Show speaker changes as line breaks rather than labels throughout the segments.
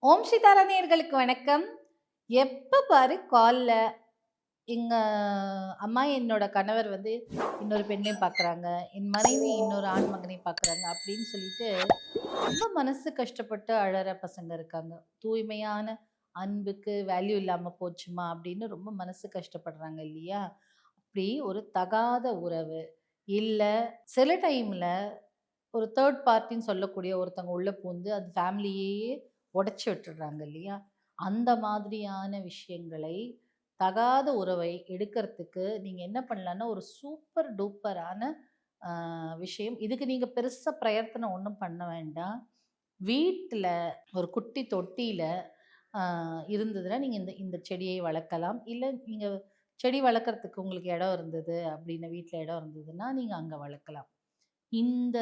ஓம் சீதாரா நேயர்களுக்கு வணக்கம். எப்ப பாரு கால்ல எங்க அம்மா என்னோட கணவர் வந்து இன்னொரு பெண்ணையும் பார்க்குறாங்க. என் மனைவி இன்னொரு ஆண் மகனையும் பார்க்குறாங்க அப்படின்னு சொல்லிட்டு ரொம்ப மனசு கஷ்டப்பட்டு அழற பசங்க இருக்காங்க. தூய்மையான அன்புக்கு வேல்யூ இல்லாம போச்சுமா அப்படின்னு ரொம்ப மனசு கஷ்டப்படுறாங்க இல்லையா? அப்படி ஒரு தகாத உறவு, இல்ல சில டைம்ல ஒரு தேர்ட் பார்ட்டின்னு சொல்லக்கூடிய ஒருத்தவங்க உள்ள பூந்து அந்த ஃபேமிலியையே உடைச்சு விட்டுடுறாங்க இல்லையா? அந்த மாதிரியான விஷயங்களை, தகாத உறவை எடுக்கறதுக்கு நீங்க என்ன பண்ணலான்னா, ஒரு சூப்பர் டூப்பரான விஷயம். இதுக்கு நீங்க பெருசா பிரயத்தனம் ஒண்ணும் பண்ண வேண்டாம். வீட்ல ஒரு குட்டி தொட்டியில அ இருந்ததுன்னா, நீங்க இந்த இந்த செடியை வளர்க்கலாம். இல்ல நீங்க செடி வளர்க்கறதுக்கு உங்களுக்கு இடம் இருந்தது அப்படின்னு வீட்ல இடம் இருந்ததுன்னா, நீங்க அங்க வளர்க்கலாம். இந்த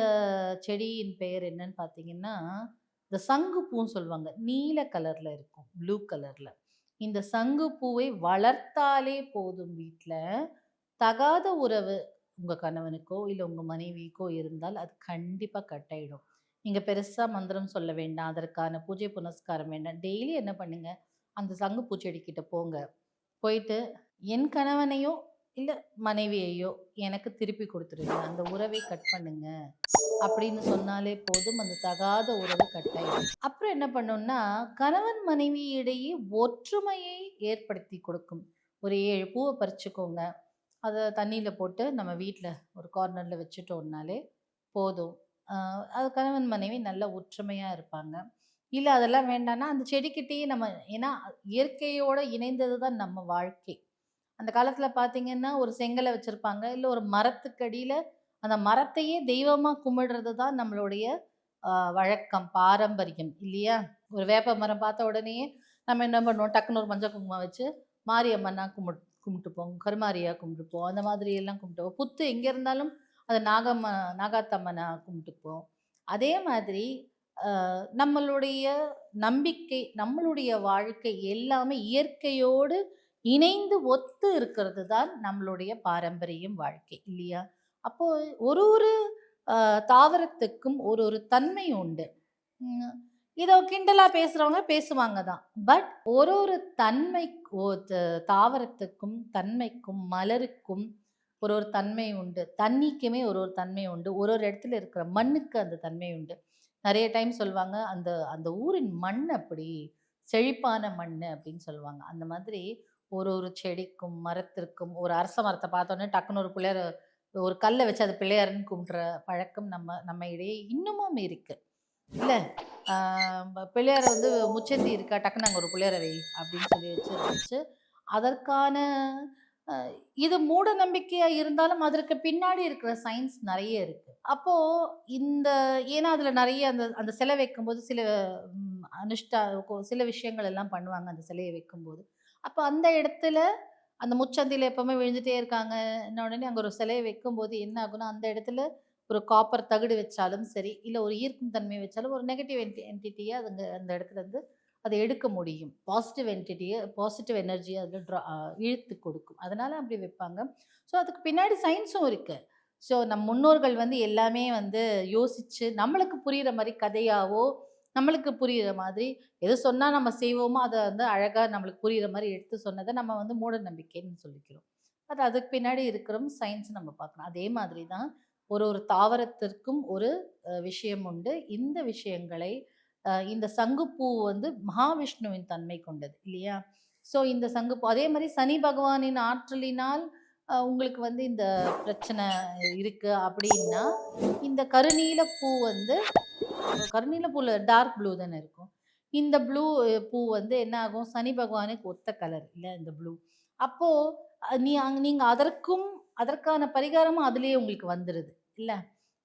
செடியின் பெயர் என்னன்னு பார்த்தீங்கன்னா, இந்த சங்குப்பூன்னு சொல்லுவாங்க. நீல கலர்ல இருக்கும். ப்ளூ கலர்ல. இந்த சங்குப்பூவை வளர்த்தாலே போதும் வீட்ல. தகாத உறவு உங்க கணவனுக்கோ, இல்ல உங்க மனைவிக்கோ இருந்தால் அது கண்டிப்பா கட் ஆயிடும். நீங்க பெருசா மந்திரம் சொல்ல வேண்டாம். அதற்கான பூஜை புனஸ்காரம் வேண்டாம். டெய்லி என்ன பண்ணுங்க, அந்த சங்குப்பூ செடிகிட்ட போங்க. போயிட்டு என் கணவனையோ, இல்ல மனைவியையோ எனக்கு திருப்பி குடுத்துருங்க. அந்த உறவை கட் பண்ணுங்க. அப்படின்னு சொன்னாலே போதும். அந்த தகாத உறவு கட்டாயிடும். அப்புறம் என்ன பண்ணும்னா, கணவன் மனைவி இடையே ஒற்றுமையை ஏற்படுத்தி கொடுக்கும். ஒரு 7 பூவ பறிச்சுக்கோங்க. அத தண்ணீல போட்டு நம்ம வீட்ல ஒரு கார்னர்ல வச்சுட்டோம்னாலே போதும். அ அது கணவன் மனைவி நல்ல ஒற்றுமையா இருப்பாங்க. இல்ல அதெல்லாம் வேண்டான்னா, அந்த செடிக்கிட்டயே நம்ம ஏன்னா இயற்கையோட இணைந்தது தான் நம்ம வாழ்க்கை. அந்த காலத்துல பார்த்தீங்கன்னா, ஒரு செங்கல வச்சிருப்பாங்க. இல்ல ஒரு மரத்துக்கடியில அந்த மரத்தையே தெய்வமா கும்பிடுறது தான் நம்மளுடைய வழக்கம், பாரம்பரியம் இல்லையா? ஒரு வேப்ப மரம் பார்த்த உடனேயே நம்ம என்ன பண்ணுவோம், டக்குனு ஒரு மஞ்சள் குங்குமம் வச்சு மாரியம்மனா கும்பிட்டுப்போம். கருமாரியா கும்பிட்டுப்போம். அந்த மாதிரி எல்லாம் கும்பிட்டுப்போம். புத்து எங்க இருந்தாலும் அத நாகாத்தம்மனா கும்பிட்டுப்போம். அதே மாதிரி நம்மளுடைய நம்பிக்கை, நம்மளுடைய வாழ்க்கை எல்லாமே இயற்கையோடு இணைந்து ஒத்து இருக்கிறது தான் நம்மளுடைய பாரம்பரியம் வாழ்க்கை இல்லையா? அப்போ ஒரு ஒரு தாவரத்துக்கும் ஒரு ஒரு தன்மை உண்டு. ம். இத கிண்டலா பேசுறவங்க பேசுவாங்க தான். பட் ஒரு ஒரு தன்மை ஒ த தாவரத்துக்கும், தன்மைக்கும், மலருக்கும் ஒரு ஒரு தன்மை உண்டு. தண்ணிக்குமே ஒரு ஒரு தன்மை உண்டு. ஒரு ஒரு இடத்துல இருக்கிற மண்ணுக்கு அந்த தன்மை உண்டு. நெறைய டைம் சொல்லுவாங்க, அந்த அந்த ஊரின் மண் அப்படி செழிப்பான மண்ணு அப்படின்னு சொல்லுவாங்க. அந்த மாதிரி ஒரு ஒரு செடிக்கும், மரத்திற்கும் ஒரு அரச மரத்த பார்த்தோனே டக்குனு ஒரு பிள்ளையார ஒரு கல்ல வச்சு அது பிள்ளையாருன்னு கும்பிடுற பழக்கம் நம்ம இடையே இன்னமும் இருக்கு. இல்ல ஆ பிள்ளையார வந்து முச்சந்தி இருக்கா, டக்குனு அங்க ஒரு பிள்ளையார வை அப்படின்னு சொல்லி வச்சு அதற்கான அ இது மூட நம்பிக்கையா இருந்தாலும் அதற்கு பின்னாடி இருக்கிற சயின்ஸ் நெறைய இருக்கு. அப்போ இந்த ஏன்னா அதுல நெறைய அந்த அந்த சிலை வைக்கும்போது சில சில விஷயங்கள் எல்லாம் பண்ணுவாங்க அந்த சிலைய வைக்கும்போது. அப்ப அந்த இடத்துல அந்த முச்சந்தில எப்பவுமே விழுந்துட்டே இருக்காங்க. உடனே அங்க ஒரு சிலைய வைக்கும்போது என்ன ஆகும்னா, அந்த இடத்துல ஒரு காப்பர் தகடு வச்சாலும் சரி, இல்ல ஒரு ஈர்க்கும் தன்மை வச்சாலும் ஒரு நெகட்டிவ் என்டிட்டிய அதுங்க அந்த இடத்துல இருந்து அத எடுக்க முடியும். பாசிட்டிவ் எனர்ஜிய அதுல இழுத்து கொடுக்கும். அதனால அப்படி வைப்பாங்க. ஸோ அதுக்கு பின்னாடி சயின்ஸும் இருக்கு. ஸோ நம் முன்னோர்கள் வந்து எல்லாமே வந்து யோசிச்சு, நம்மளுக்கு புரியிற மாரி கதையாவோ, நம்மளுக்கு புரியிற மாதிரி எது சொன்னா நம்ம செய்வோமோ, அத வந்து அழகா நம்மளுக்கு புரியிற மாரி எடுத்து சொன்னத நம்ம வந்து மூட நம்பிக்கைன்னு சொல்லிக்கிறோம். அதுக்கு பின்னாடி இருக்கிற சயின்ஸ் நம்ம பார்க்கணும். அதே மாதிரி தான் ஒரு ஒரு தாவரத்திற்கும் ஒரு விஷயம் உண்டு. இந்த விஷயங்களை இந்த சங்குப்பூ வந்து மகாவிஷ்ணுவின் தன்மை கொண்டது இல்லையா? ஸோ இந்த சங்குப்பூ அதே மாரி சனி பகவானின் ஆற்றலினால் உங்களுக்கு வந்து இந்த பிரச்சனை இருக்கு அப்படின்னா, இந்த கருநீல பூ வந்து கருநீல பூல டார்க் ப்ளூ தானே இருக்கும். இந்த ப்ளூ பூ வந்து என்ன ஆகும், சனி பகவானுக்கு ஒத்த கலர் இல்ல இந்த ப்ளூ. அப்போ நீங்க அதற்கான பரிகாரமும் அதிலேயே உங்களுக்கு வந்துருது இல்ல?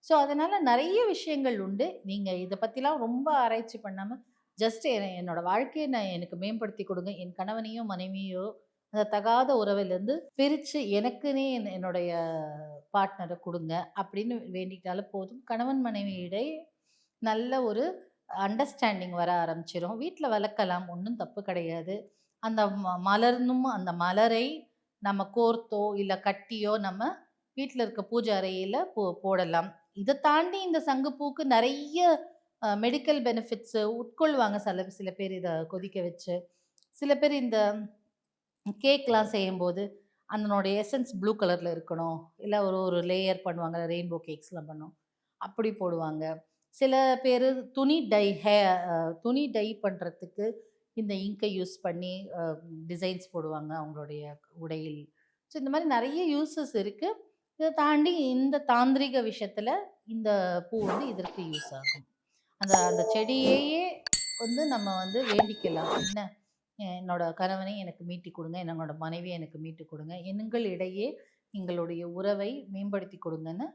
ஸோ அதனால நெறைய விஷயங்கள் உண்டு. நீங்க இத பத்திலாம் ரொம்ப ஆராய்ச்சி பண்ணாம, ஜஸ்ட் என்னோட வாழ்க்கைய எனக்கு மேம்படுத்தி கொடுங்க. என் கணவனையோ, மனைவியோ அந்த தகாத உறவிலிருந்து பிரிச்சு எனக்குன்னே என்னுடைய பார்ட்னர குடுங்க அப்படின்னு வேண்டிக்கிட்டாலே போதும். கணவன் மனைவி இடையே நல்ல ஒரு அண்டர்ஸ்டாண்டிங் வர ஆரம்பிச்சிரும். வீட்ல வளர்க்கலாம். ஒண்ணும் தப்பு கிடையாது. அந்த மலர்னும் அந்த மலரை நம்ம கோர்த்தோ, இல்ல கட்டியோ நம்ம வீட்ல இருக்க பூஜை அறையில போடலாம். இத தாண்டி இந்த சங்குப்பூக்கு நெறைய மெடிக்கல் பெனிஃபிட்ஸு உட்கொள்வாங்க சில பேர் இத கொதிக்க வச்சு. சில பேர் இந்த கேக்லாம் செய்யும்போது, அதனுடைய எசன்ஸ் ப்ளூ கலர்ல இருக்கணும். இல்ல ஒரு ஒரு லேயர் பண்ணுவாங்க. ரெயின்போ கேக்ஸ்லாம் பண்ணும். அப்படி போடுவாங்க. சில பேரு துணி டை ஹே அ துணி டை பண்றதுக்கு இந்த இங்க்க யூஸ் பண்ணி டிசைன்ஸ் போடுவாங்க அவங்களுடைய உடையில். ஸோ இந்த மாரி நெறைய யூசஸ் இருக்கு. இத தாண்டி இந்த தாந்திரீக விஷயத்துல இந்த பூ வந்து இதற்கு யூஸ் ஆகும். அந்த அந்த செடியையே வந்து நம்ம வந்து வேண்டிக்கலாம். என்ன என்னோட கணவனை எனக்கு மீட்டு கொடுங்க. என்னோட மனைவிய எனக்கு மீட்டு கொடுங்க. எங்கள் இடையே எங்களுடைய உறவை மேம்படுத்திக் கொடுங்கன்னு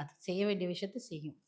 அது செய்ய வேண்டிய விஷயத்த செய்யும்.